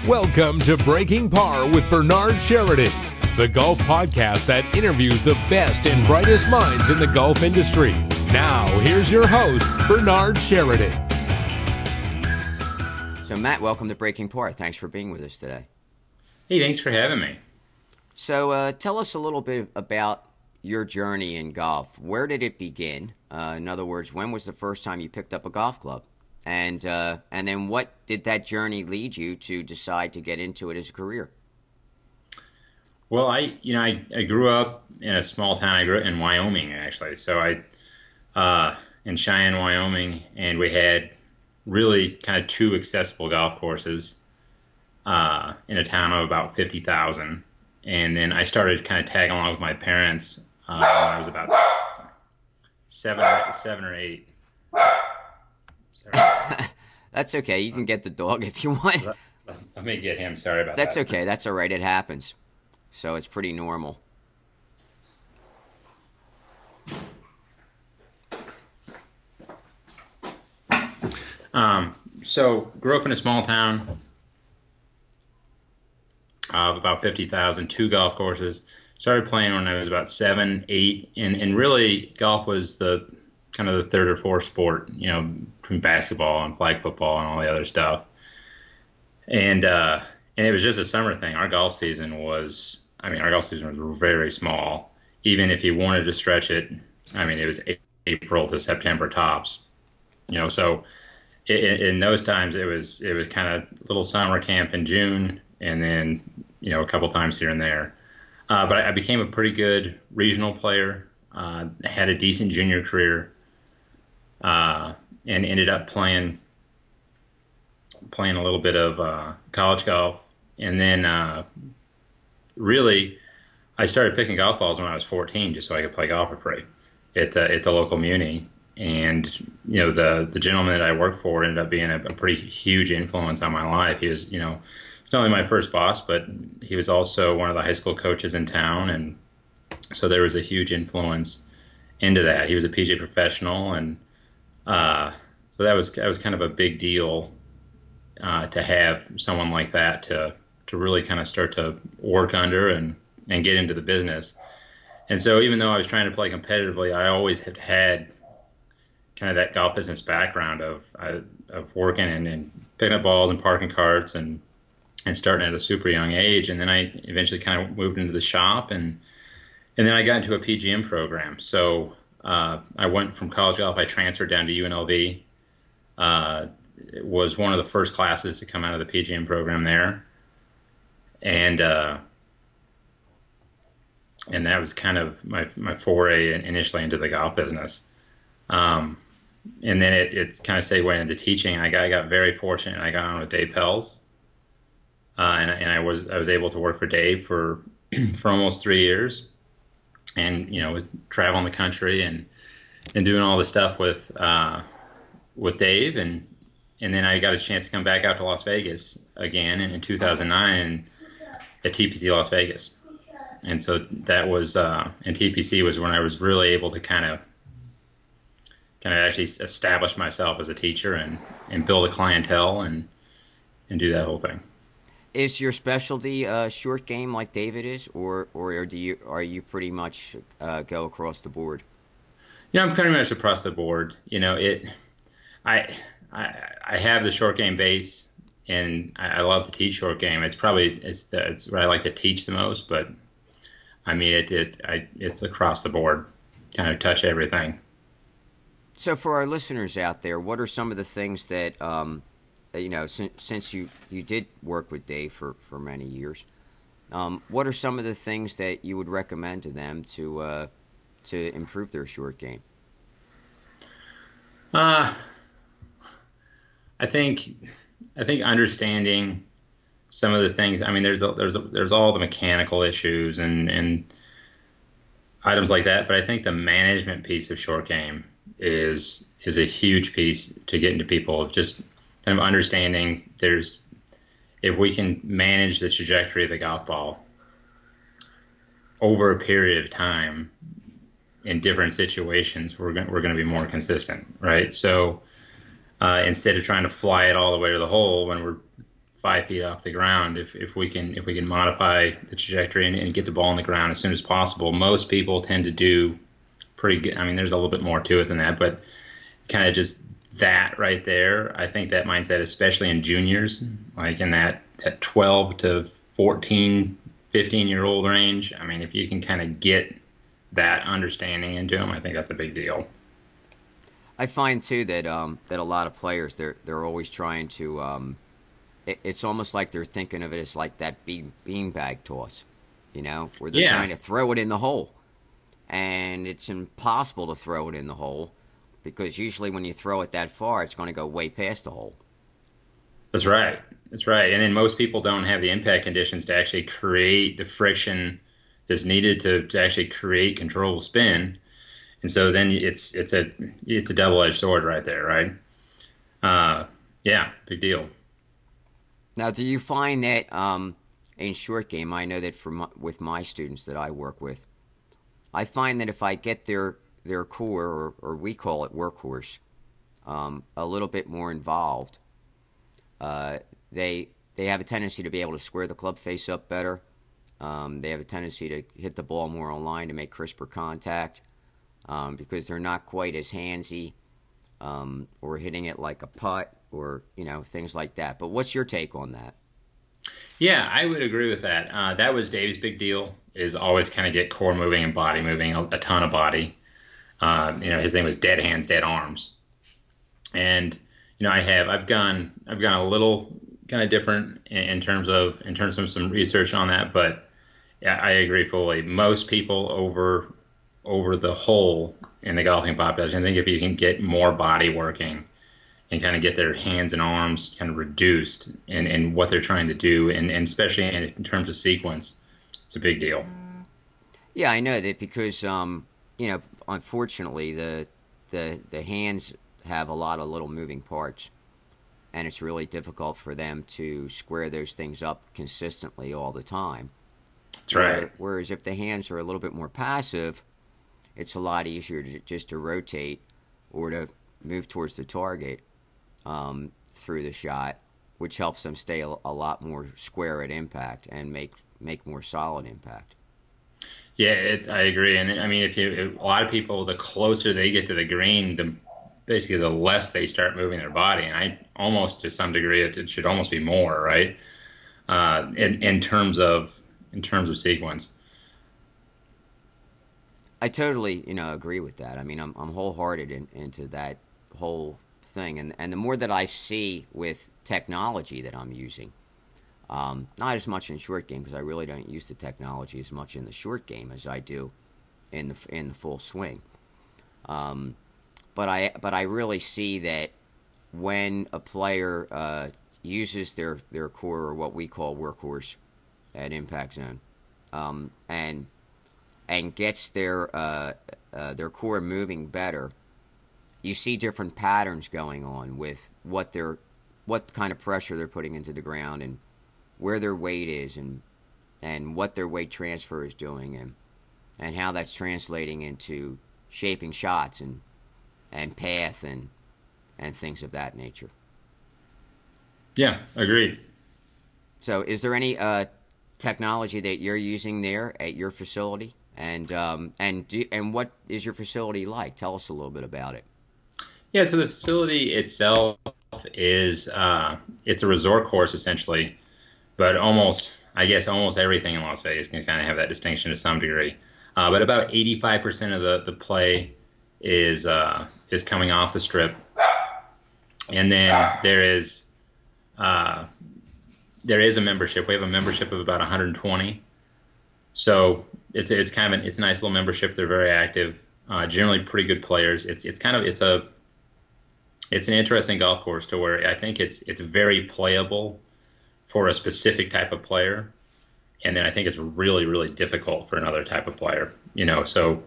Welcome to Breaking Par with Bernard Sheridan, the golf podcast that interviews the best and brightest minds in the golf industry. Now, here's your host, Bernard Sheridan. So, Matt, welcome to Breaking Par. Thanks for being with us today. Hey, thanks for having me. So, tell us a little bit about your journey in golf. Where did it begin? In other words, when was the first time you picked up a golf club? And then what did that journey lead you to decide to get into it as a career? Well, I grew up in a small town. I grew up in Wyoming, actually. So in Cheyenne, Wyoming, and we had really kind of two accessible golf courses in a town of about 50,000. And then I started kind of tagging along with my parents when I was about seven or eight. That's okay. You can get the dog if you want. Let me get him. Sorry about that. That's okay. That's all right. It happens. So it's pretty normal. So grew up in a small town of about 50,000, two golf courses. Started playing when I was about 7, 8, and really golf was the kind of the third or fourth sport, between basketball and flag football and all the other stuff. And it was just a summer thing. Our golf season was very, very small. Even if you wanted to stretch it, it was April to September tops. So in those times it was kind of little summer camp in June, and then a couple times here and there. But I became a pretty good regional player. Had a decent junior career. And ended up playing a little bit of college golf, and then really I started picking golf balls when I was 14, just so I could play golf for free at the local muni. And the gentleman that I worked for ended up being a pretty huge influence on my life. He was not only my first boss, but he was also one of the high school coaches in town, and so there was a huge influence into that. He was a PGA professional, and so that was kind of a big deal to have someone like that to really kind of start to work under and get into the business. And so even though I was trying to play competitively, I always had kind of that golf business background of working and picking up balls and parking carts and starting at a super young age. And then I eventually kind of moved into the shop, and then I got into a PGM program. So I went from college golf. I transferred down to UNLV. It was one of the first classes to come out of the PGM program there, and that was kind of my foray initially into the golf business. And then it's kind of segued into teaching. I got very fortunate. I got on with Dave Pelz, and I was able to work for Dave for almost 3 years. And was traveling the country and doing all the stuff with Dave, and then I got a chance to come back out to Las Vegas again in 2009 at TPC Las Vegas, and so that was and TPC was when I was really able to kind of actually establish myself as a teacher and build a clientele and do that whole thing. Is your specialty short game like David is, or are you pretty much go across the board? I'm pretty much across the board. I have the short game base, and I love to teach short game. It's what I like to teach the most, but it's across the board, kind of touch everything. So for our listeners out there, what are some of the things that since you did work with Dave for many years, what are some of the things that you would recommend to them to improve their short game? I think understanding some of the things. There's all the mechanical issues and items like that, but I think the management piece of short game is a huge piece to get into people of just kind of understanding if we can manage the trajectory of the golf ball over a period of time in different situations, we're going to be more consistent, right? So instead of trying to fly it all the way to the hole when we're 5 feet off the ground. If we can modify the trajectory and get the ball on the ground as soon as possible. Most people tend to do pretty good. I mean, there's a little bit more to it than that, but kind of just that right there. I think that mindset, especially in juniors, like in that 12 to 14, 15-year-old range. I mean, if you can kind of get that understanding into them, I think that's a big deal. I find too that that a lot of players they're always trying to. It's almost like they're thinking of it as like that beanbag toss, where they're trying to throw it in the hole, and it's impossible to throw it in the hole because usually when you throw it that far, it's going to go way past the hole. That's right. That's right. And then most people don't have the impact conditions to actually create the friction that's needed to actually create controllable spin. And so then it's a double-edged sword right there, right? Yeah, big deal. Now, do you find that in short game, I know that with my students that I work with, I find that if I get their core, or we call it workhorse, a little bit more involved, they have a tendency to be able to square the club face up better. They have a tendency to hit the ball more on line to make crisper contact because they're not quite as handsy or hitting it like a putt or, things like that. But what's your take on that? Yeah, I would agree with that. That was Dave's big deal, is always kind of get core moving and body moving, a ton of body. His name was Dead Hands, Dead Arms. And, I've gone a little kind of different in terms of some research on that, but yeah, I agree fully. Most people over the whole in the golfing population, I think if you can get more body working and kind of get their hands and arms kind of reduced in what they're trying to do, and especially in terms of sequence, it's a big deal. Yeah, I know that because, unfortunately, the hands have a lot of little moving parts, and it's really difficult for them to square those things up consistently all the time. That's right. Whereas if the hands are a little bit more passive, it's a lot easier just to rotate or to move towards the target through the shot, which helps them stay a lot more square at impact and make more solid impact. Yeah, I agree. And I mean, if a lot of people, the closer they get to the green, basically the less they start moving their body. And I almost, to some degree, it should almost be more, right? In terms of sequence. I totally, agree with that. I mean, I'm wholehearted into that whole thing, and the more that I see with technology that I'm using, not as much in short game because I really don't use the technology as much in the short game as I do in the full swing. But I really see that when a player uses their core, or what we call workhorse, at impact zone, and gets their core moving better, you see different patterns going on with what kind of pressure they're putting into the ground and where their weight is and what their weight transfer is doing and how that's translating into shaping shots and path and things of that nature. Yeah, agreed. So is there any technology that you're using there at your facility? And what is your facility like? Tell us a little bit about it. Yeah, so the facility itself is it's a resort course essentially, but almost everything in Las Vegas can kind of have that distinction to some degree. But about 85% of the play is coming off the strip, and then there is a membership. We have a membership of about 120. So it's a nice little membership. They're very active, generally pretty good players. It's an interesting golf course to where I think it's very playable for a specific type of player, and then I think it's really, really difficult for another type of player. So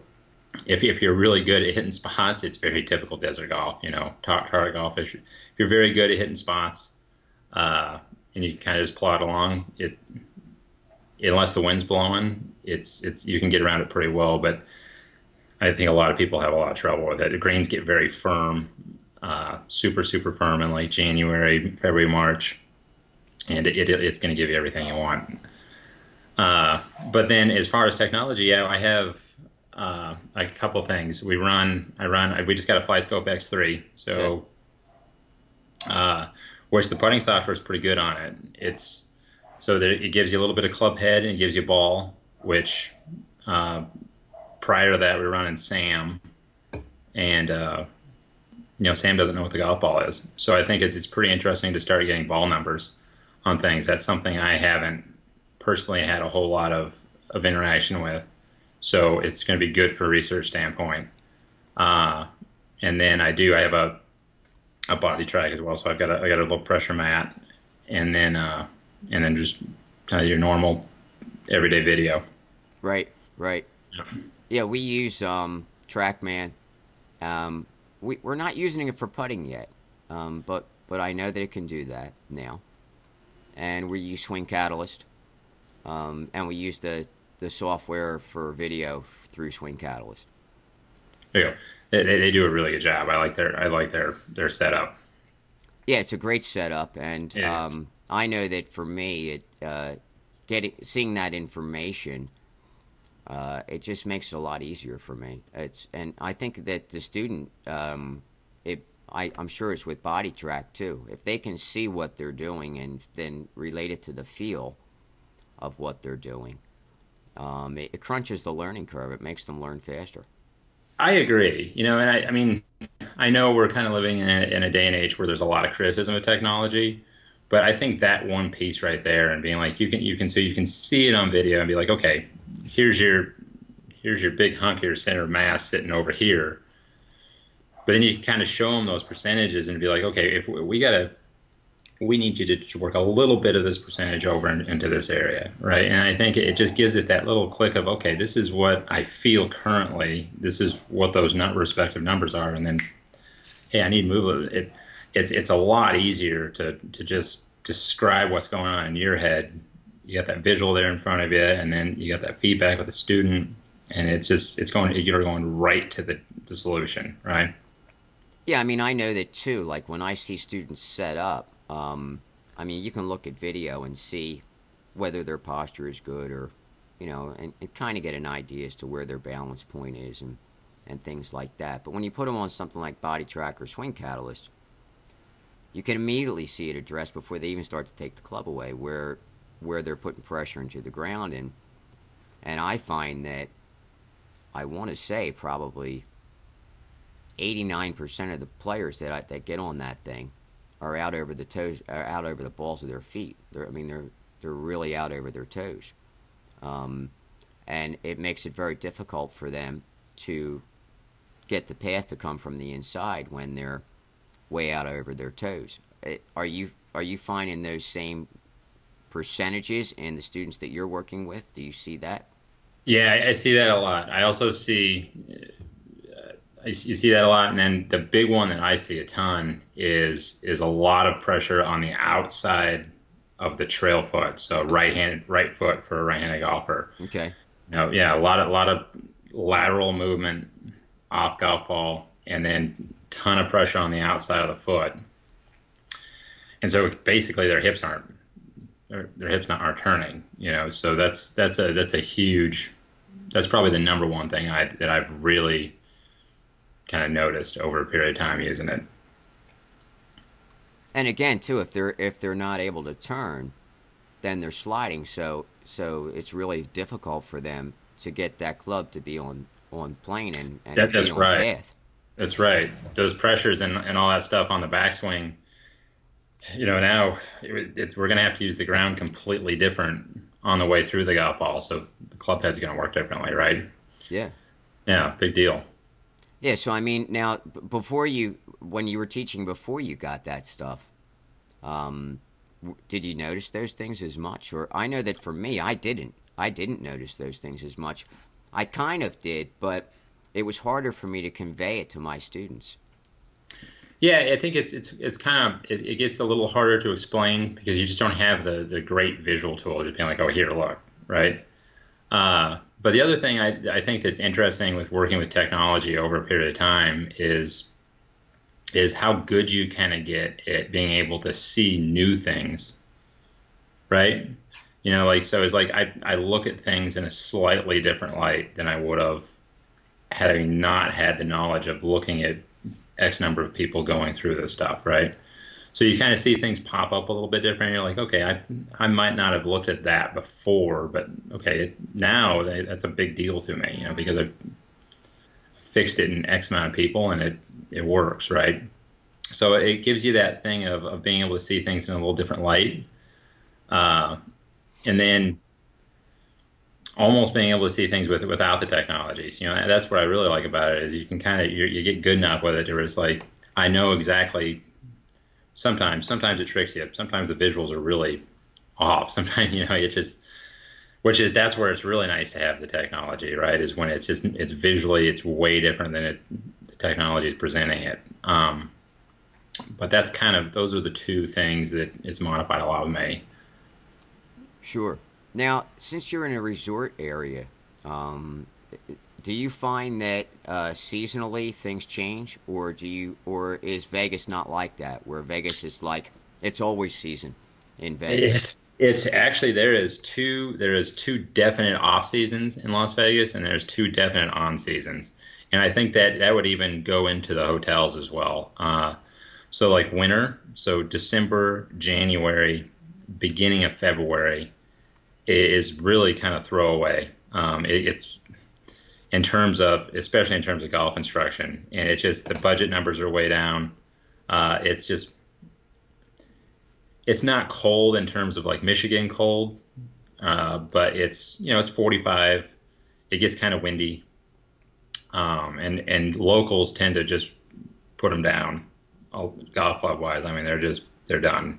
if you're really good at hitting spots, it's very typical desert golf. Target golf. If you're very good at hitting spots, and you can kind of just plod along, unless the wind's blowing, you can get around it pretty well. But I think a lot of people have a lot of trouble with it. The greens get very firm, super, super firm in late January, February, March. and it's going to give you everything you want. But then as far as technology, yeah, I have like a couple things. We just got a FlyScope X3, so which the putting software is pretty good on it. It's so that it gives you a little bit of club head and it gives you ball, which prior to that we were running Sam, and Sam doesn't know what the golf ball is. So I think it's pretty interesting to start getting ball numbers on things. That's something I haven't personally had a whole lot of interaction with. So it's going to be good for a research standpoint. And then I have a body track as well. So I got a low pressure mat, and then just kind of your normal everyday video. Right. Yeah, we use TrackMan. We're not using it for putting yet, but I know that it can do that now. And we use Swing Catalyst, and we use the software for video through Swing Catalyst. There you go. They do a really good job. I like their setup. Yeah, it's a great setup, and I know that for me, seeing that information, it just makes it a lot easier for me. And I think that the student, I'm sure it's with Body Track too. If they can see what they're doing and then relate it to the feel of what they're doing, it crunches the learning curve. It makes them learn faster. I agree. And I mean, I know we're kind of living in a day and age where there's a lot of criticism of technology, but I think that one piece right there and being like, you can see it on video and be like, okay, here's your big hunk of your center of mass sitting over here. But then you can kind of show them those percentages and be like, okay, if we need you to work a little bit of this percentage over into this area, right? And I think it just gives it that little click of, okay, this is what I feel currently. This is what those respective numbers are. And then, hey, I need to move it. It's a lot easier to just describe what's going on in your head. You got that visual there in front of you, and then you got that feedback with the student, and you're going right to the solution, right? Yeah, I mean, I know that too. Like when I see students set up, I mean, you can look at video and see whether their posture is good or, and kind of get an idea as to where their balance point is and things like that. But when you put them on something like Body Track or Swing Catalyst, you can immediately see it addressed before they even start to take the club away, where they're putting pressure into the ground. And I find that, I want to say probably 89% of the players that get on that thing are out over the toes, are out over the balls of their feet. They're really out over their toes, and it makes it very difficult for them to get the path to come from the inside when they're way out over their toes. Are you finding those same percentages in the students that you're working with? Do you see that? Yeah, I see that a lot. I also see. You see that a lot, and then the big one that I see a ton is a lot of pressure on the outside of the trail foot. So right foot for a right-handed golfer. Okay. Yeah, a lot of lateral movement off golf ball, and then ton of pressure on the outside of the foot. And so basically their hips aren't turning. So that's a huge. That's probably the number one thing that I've really kind of noticed over a period of time using it. And again, too, if they're not able to turn, then they're sliding. So it's really difficult for them to get that club to be on plane and that's be on right. path. That's right. Those pressures and all that stuff on the backswing. Now we're going to have to use the ground completely different on the way through the golf ball. So the club head's going to work differently, right? Yeah. Yeah, big deal. Yeah, so I mean, now, when you were teaching before you got that stuff, did you notice those things as much? Or I know that for me, I didn't notice those things as much. I kind of did, but it was harder for me to convey it to my students. Yeah, I think it's kind of, it gets a little harder to explain because you just don't have the great visual tool, just being like, oh, here, look, right? But the other thing I think that's interesting with working with technology over a period of time is how good you kind of get at being able to see new things right? You know, like, so it's like I look at things in a slightly different light than I would have had I not had the knowledge of looking at X number of people going through this stuff, right? So you kind of see things pop up a little bit different. And you're like, okay, I might not have looked at that before, but okay, now that's a big deal to me, you know, because I've fixed it in X amount of people and it works, right? So it gives you that thing of being able to see things in a little different light. And then almost being able to see things without the technologies. You know, that's what I really like about it, is you can kind of, you get good enough with it where it's like, I know exactly. Sometimes it tricks you. Sometimes the visuals are really off. Sometimes, you know, it just, that's where it's really nice to have the technology, right? Is when it's visually, it's way different than the technology is presenting it. But that's kind of, those are the two things that it's modified a lot with me. Sure. Now, since you're in a resort area, do you find that seasonally things change, or is Vegas not like that? Where Vegas is like it's always season in Vegas. It's actually there is two definite off seasons in Las Vegas, and there's two definite on seasons, and I think that would even go into the hotels as well. So like winter, so December, January, beginning of February is really kind of throwaway. It's especially in terms of golf instruction, and it's just the budget numbers are way down. It's not cold in terms of like Michigan cold, but it's 45. It gets kind of windy, and locals tend to just put them down, golf club wise. I mean, they're done,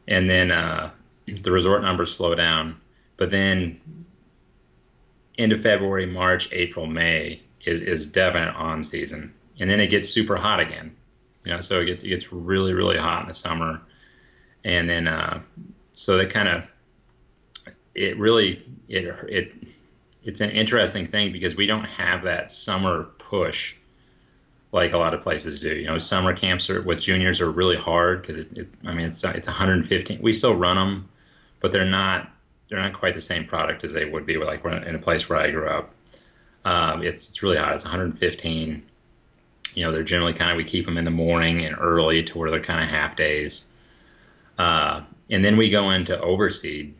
and then the resort numbers slow down, but then end of February, March, April, May is definite on season, and then it gets super hot again. You know, so it gets really, really hot in the summer, and then so that kind of it's an interesting thing because we don't have that summer push like a lot of places do. You know, summer camps with juniors are really hard because it's 115. We still run them, but they're not quite the same product as they would be like in a place where I grew up. It's really hot. It's 115. You know, they're generally we keep them in the morning and early to where they're kind of half days. And then we go into overseed.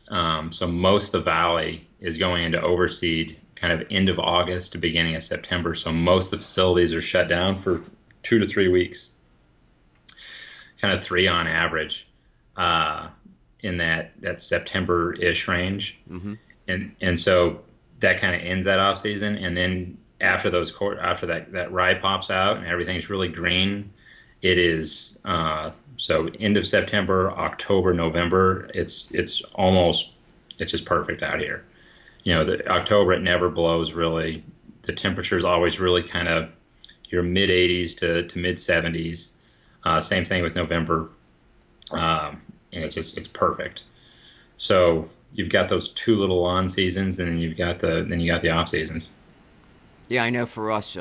So most of the valley is going into overseed kind of end of August to beginning of September. So most of the facilities are shut down for 2 to 3 weeks, kind of 3 on average. In that September-ish range, and so that kind of ends that off season, and then after that rye pops out and everything's really green, it is so end of September, October, November, it's just perfect out here. You know, the October it never blows really. The temperature is always really kind of your mid 80s to mid 70s. Same thing with November. And it's perfect. So you've got those two little on seasons, and then you got the off seasons. Yeah, I know. For us,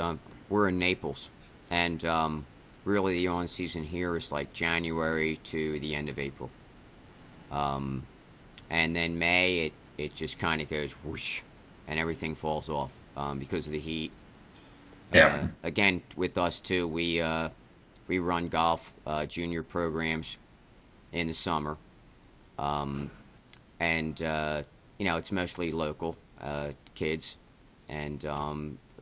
we're in Naples, and really the on season here is like January to the end of April, and then May it just kind of goes whoosh, and everything falls off because of the heat. Yeah. Again, with us too, we run golf junior programs in the summer, and it's mostly local kids, and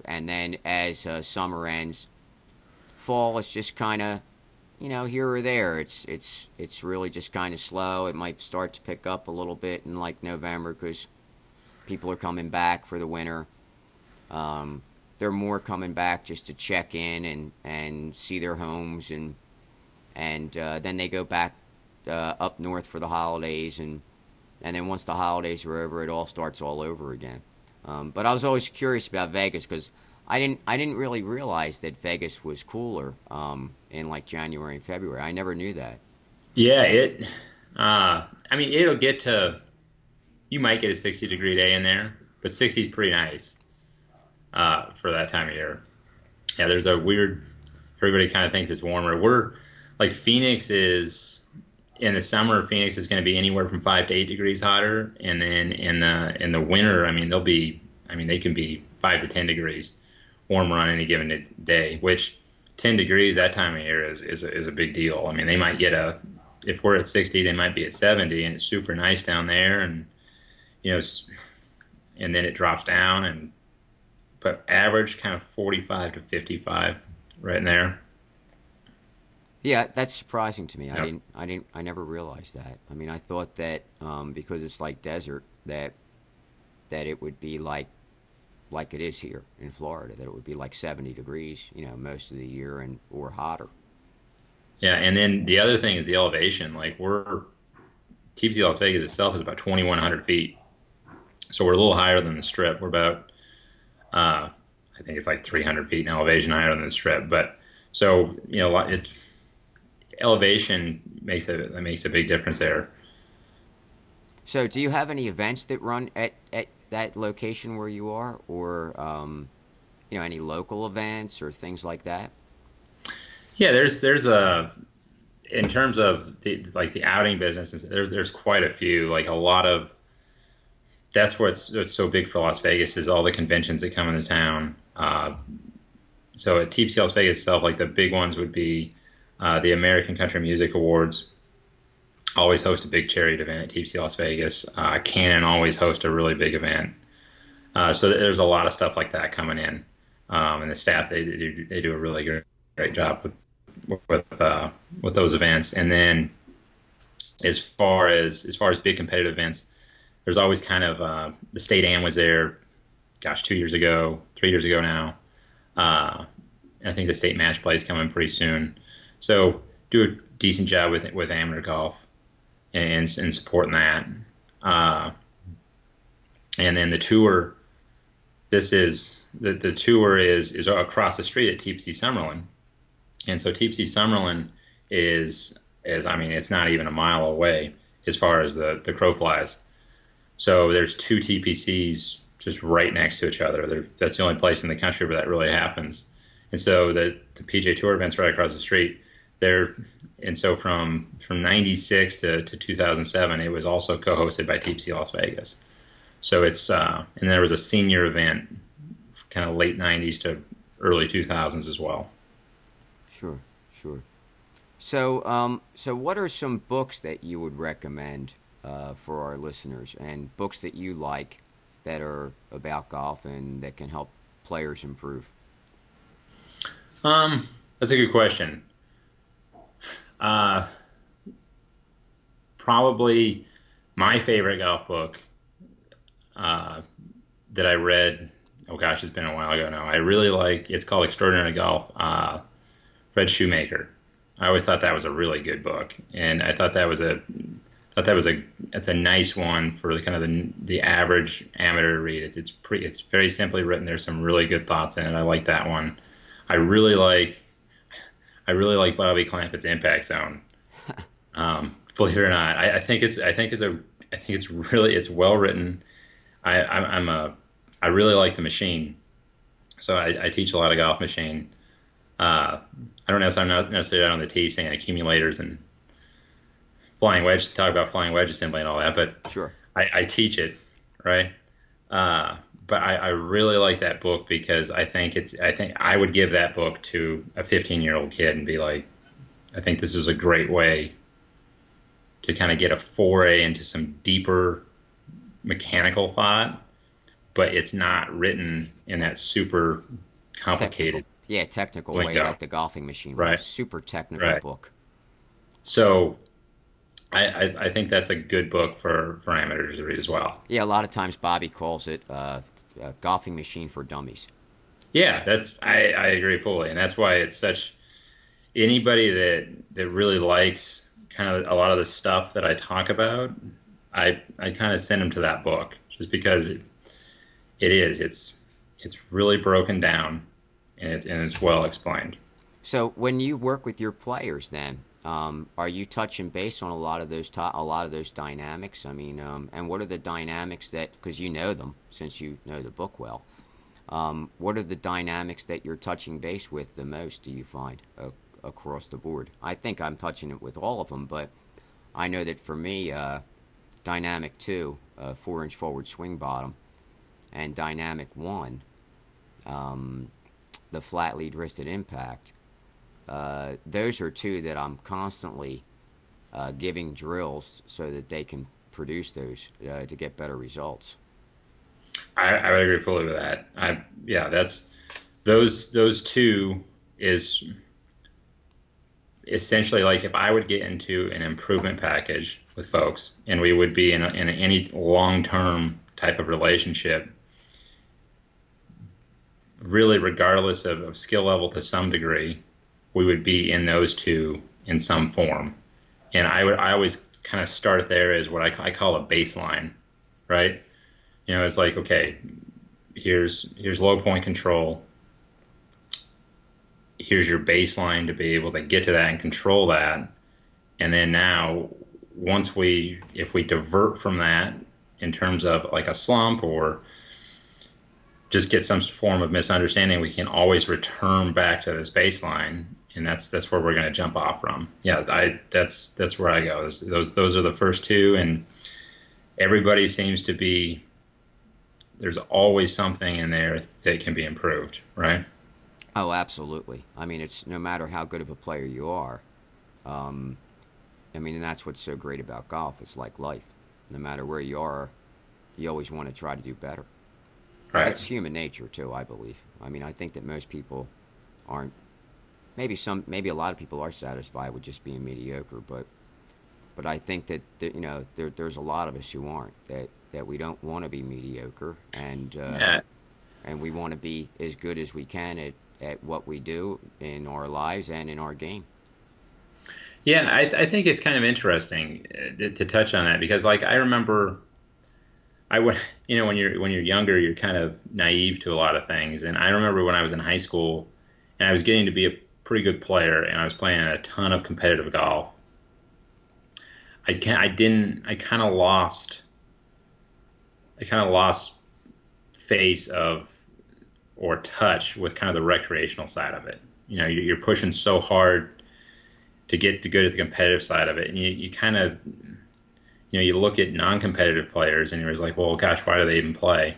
then as summer ends, fall is just kind of here or there. It's really just kind of slow. It might start to pick up a little bit in like November because people are coming back for the winter. They're more coming back just to check in and see their homes, and then they go back up north for the holidays, and then once the holidays are over, it all starts all over again. But I was always curious about Vegas because I didn't really realize that Vegas was cooler in like January and February. I never knew that. Yeah, it'll get to, you might get a 60-degree day in there, but 60 is pretty nice for that time of year. Yeah, there's a weird, everybody kind of thinks it's warmer. We're like Phoenix is in the summer, Phoenix is going to be anywhere from 5 to 8 degrees hotter, and then in the winter, I mean, they can be 5 to 10 degrees warmer on any given day. Which 10 degrees that time of year is a big deal. I mean, they might get if we're at 60, they might be at 70, and it's super nice down there, and and then it drops down, but average kind of 45 to 55, right in there. Yeah, that's surprising to me. Yep. I never realized that. I mean, I thought that because it's like desert, that it would be like it is here in Florida, that it would be like 70 degrees, most of the year or hotter. Yeah, and then the other thing is the elevation. Like TPC Las Vegas itself is about 2,100 feet, so we're a little higher than the Strip. We're about, I think it's like 300 feet in elevation higher than the Strip. But so elevation makes a big difference there. So, do you have any events that run at that location where you are, or any local events or things like that? Yeah, there's in terms of the outing business, there's quite a few. Like a lot of that's what's so big for Las Vegas is all the conventions that come into town. So at TPC Las Vegas itself, like the big ones would be the American Country Music Awards. Always host a big charity event at TPC Las Vegas. Canon always host a really big event. So there's a lot of stuff like that coming in, and the staff they do a really great job with those events. And then as far as big competitive events, there's always kind of the State Am was there, 3 years ago now. I think the State Match Play is coming pretty soon. So do a decent job with amateur golf and supporting that. And then the tour, the tour is across the street at TPC Summerlin. And so TPC Summerlin is it's not even a mile away as far as the crow flies. So there's two TPCs just right next to each other. That's the only place in the country where that really happens. And so the PGA Tour event's right across the street. And so from 96 to 2007, it was also co-hosted by TPC Las Vegas. So it's and there was a senior event, kind of late 90s to early 2000s as well. Sure. So what are some books that you would recommend for our listeners, and books that you like that are about golf and that can help players improve? That's a good question. Probably my favorite golf book that I read, it's been a while ago now. I really it's called Extraordinary Golf, Fred Shoemaker. I always thought that was a really good book, and I thought it's a nice one for the kind of the average amateur to read. It's very simply written. There's some really good thoughts in it. I like that one. I really like Bobby Clampett's Impact Zone. Believe it or not, I think it's well written. I really like the machine, so I teach a lot of golf machine. I'm not necessarily out on the tee saying accumulators and talk about flying wedge assembly and all that, but sure, I teach it, right? But I really like that book because I think I would give that book to a 15-year-old kid and be like, I think this is a great way to kind of get a foray into some deeper mechanical thought, but it's not written in that super complicated technical way like the golfing machine, right? Super technical book. So I think that's a good book for amateurs to read as well. Yeah, a lot of times Bobby calls it a golfing machine for dummies. Yeah, I agree fully, and that's why it's such. Anybody that really likes kind of a lot of the stuff that I talk about, I kind of send them to that book just because it's really broken down and it's well explained. So when you work with your players, then are you touching base on a lot of those dynamics? I mean, and what are the dynamics because you know them since you know the book well? What are the dynamics that you're touching base with the most? Do you find across the board? I think I'm touching it with all of them, but I know that for me, Dynamic 2, 4-inch forward swing bottom, and Dynamic 1, the flat lead wristed impact, those are two that I'm constantly giving drills so that they can produce those to get better results. I would agree fully with that. That's those two is essentially like if I would get into an improvement package with folks and we would be in any long-term type of relationship, really regardless of skill level to some degree, we would be in those two in some form. And I always kind of start there as what I call a baseline, right? You know, it's like, okay, here's low point control. Here's your baseline to be able to get to that and control that. And then now, if we divert from that in terms of like a slump or just get some form of misunderstanding, we can always return back to this baseline, and that's where we're going to jump off from. Yeah, that's where I go. Those are the first two, and everybody seems to be. There's always something in there that can be improved, right? Oh, absolutely. I mean, it's no matter how good of a player you are. I mean, and that's what's so great about golf. It's like life. No matter where you are, you always want to try to do better. Right. That's human nature too, I believe. I mean, I think that most people aren't. Maybe a lot of people are satisfied with just being mediocre, but I think that there's a lot of us who aren't. That we don't want to be mediocre, and we want to be as good as we can at what we do in our lives and in our game. Yeah, I think it's kind of interesting to touch on that because, like, I remember, when you're younger, you're kind of naive to a lot of things, and I remember when I was in high school, and I was getting to be a pretty good player, and I was playing a ton of competitive golf. I kind of lost face of or touch with kind of the recreational side of it. You know, you're pushing so hard to get to good at the competitive side of it, and you kind of, you look at non-competitive players and you're just like, well, gosh, why do they even play?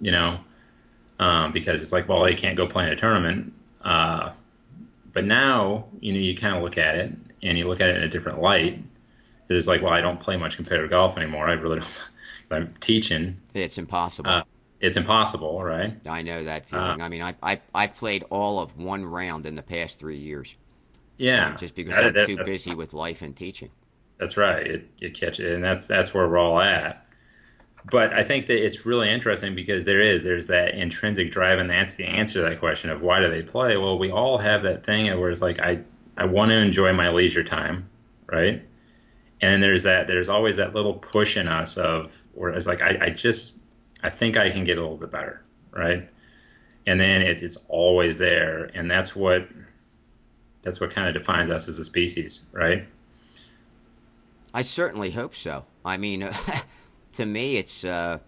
Because it's like, well, they can't go play in a tournament. But now, you kind of look at it and you look at it in a different light. It's like, well, I don't play much competitive golf anymore. I really don't. I'm teaching. It's impossible. It's impossible, right? I know that feeling. I mean, I've played all of one round in the past 3 years. Yeah, just because I'm too busy with life and teaching. That's right. You catch it, and that's where we're all at. But I think that it's really interesting because there's that intrinsic drive, and that's the answer to that question of why do they play? Well, we all have that thing where it's like I want to enjoy my leisure time, right? And there's always that little push in us of where it's like I think I can get a little bit better, right? And then it's always there, and that's what kind of defines us as a species, right? I certainly hope so. I mean, to me, it's I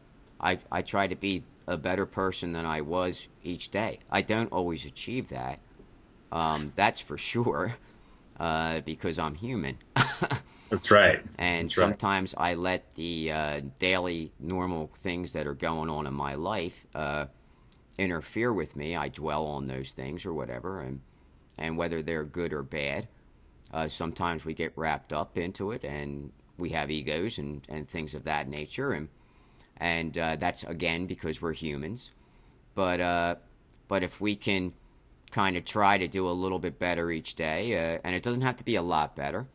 try to be a better person than I was each day. I don't always achieve that. That's for sure, because I'm human. That's right. And sometimes I let the daily normal things that are going on in my life interfere with me. I dwell on those things or whatever, and whether they're good or bad. Sometimes we get wrapped up into it, and we have egos and things of that nature, and that's again because we're humans. But if we can kind of try to do a little bit better each day, and it doesn't have to be a lot better.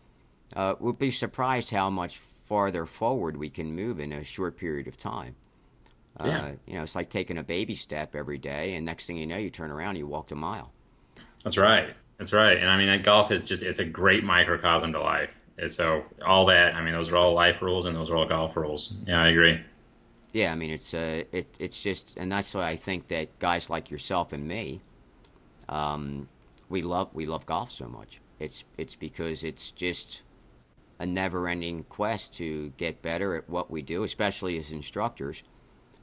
We'll be surprised how much farther forward we can move in a short period of time. It's like taking a baby step every day, and next thing you know, you turn around and you walked a mile. That's right. And I mean, golf is it's a great microcosm to life. And so all that, I mean, those are all life rules and those are all golf rules. Yeah, I agree. Yeah, I mean, it's just, and that's why I think that guys like yourself and me, we love golf so much. It's because it's just a never-ending quest to get better at what we do, especially as instructors,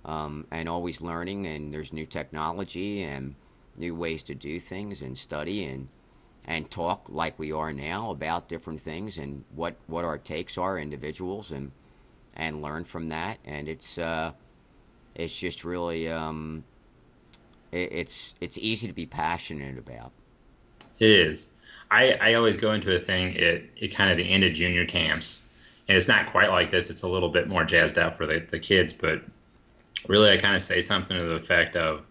and always learning. And there's new technology and new ways to do things and study, and talk like we are now about different things and what our takes are, individuals, and learn from that. And it's just really it's easy to be passionate about. It is. I always go into a thing at kind of the end of junior camps, and it's not quite like this. It's a little bit more jazzed up for the kids, but really I kind of say something to the effect of,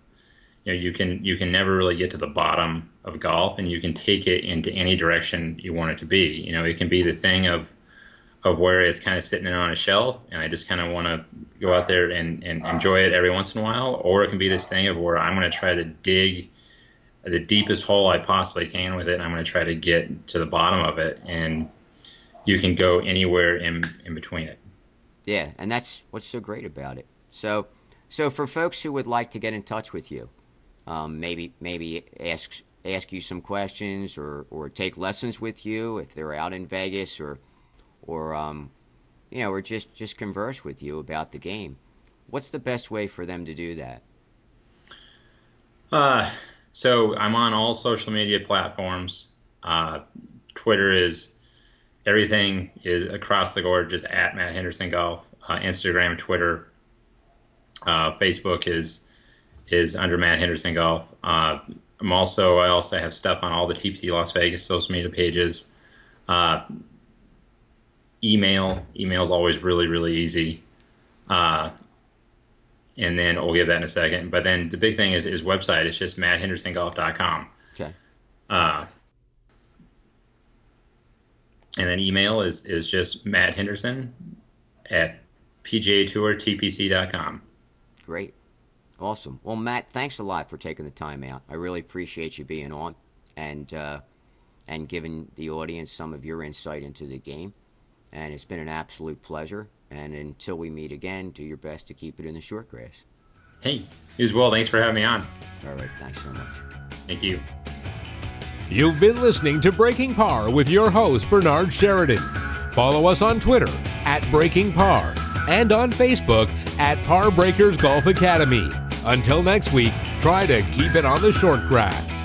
you can never really get to the bottom of golf, and you can take it into any direction you want it to be. It can be the thing of where it's kind of sitting there on a shelf, and I just kind of want to go out there and enjoy it every once in a while, or it can be this thing of where I'm going to try to dig the deepest hole I possibly can with it, and I'm going to try to get to the bottom of it, and you can go anywhere in between it. Yeah, and that's what's so great about it. So for folks who would like to get in touch with you, maybe ask you some questions or take lessons with you if they're out in Vegas, or just converse with you about the game, what's the best way for them to do that? So I'm on all social media platforms. Twitter is, everything is across the board, just at Matt Henderson Golf. Instagram, Twitter, Facebook is under Matt Henderson Golf. I also have stuff on all the TPC Las Vegas social media pages. Email's always really, really easy. And then we'll give that in a second. But then the big thing is website. It's just matthendersongolf.com. Okay. And then email is just matthenderson@pgatourtpc.com. Great. Awesome. Well, Matt, thanks a lot for taking the time out. I really appreciate you being on and giving the audience some of your insight into the game. And it's been an absolute pleasure. And until we meet again, do your best to keep it in the short grass. Hey, you as well. Thanks for having me on. All right. Thanks so much. Thank you. You've been listening to Breaking Par with your host, Bernard Sheridan. Follow us on Twitter @BreakingPar and on Facebook @Par Breakers Golf Academy. Until next week, try to keep it on the short grass.